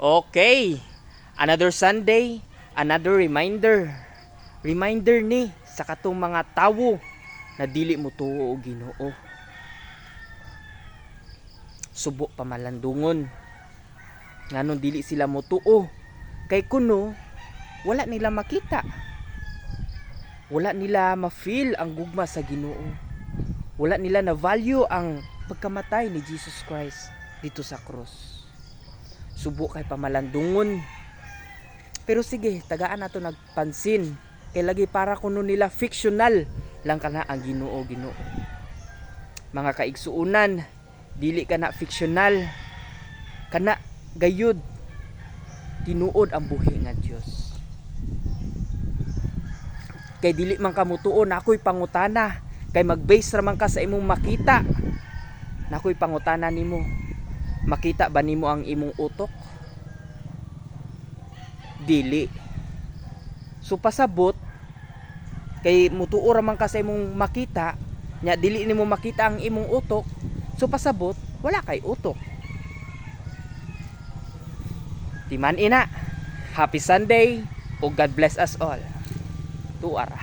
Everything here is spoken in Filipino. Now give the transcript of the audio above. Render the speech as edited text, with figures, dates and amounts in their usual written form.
Okay, another Sunday, another reminder. Reminder ni sa katong mga tawo na dili mo tuo og Ginoo. Subo pamalandungon. Nganon dili sila mo tuo. Kay kuno wala nila makita. Wala nila ma-feel ang gugma sa Ginoo. Wala nila na value ang pagkamatay ni Jesus Christ dito sa cross. Subo kay pamalandungon. Pero sige, tagaan nato nagpansin. Kay lagi para kuno nila fictional lang kana ang Ginoo. Mga kaigsuunan, dili kana fictional. Kana gayud tinuod ang buhi nga Dios. Kay dili man ka mutuo na ako'y pangutana. Kay mag-base raman ka sa imong makita. Na ako'y pangutana nimo. Makita ba nimo ang imong utok? Dili. So pasabot kay mutuo raman ka sa imong makita, nya dili nimo makita ang imong utok. So pasabot wala kay utok. Timan ina. Happy Sunday ug God bless us all. Tuara.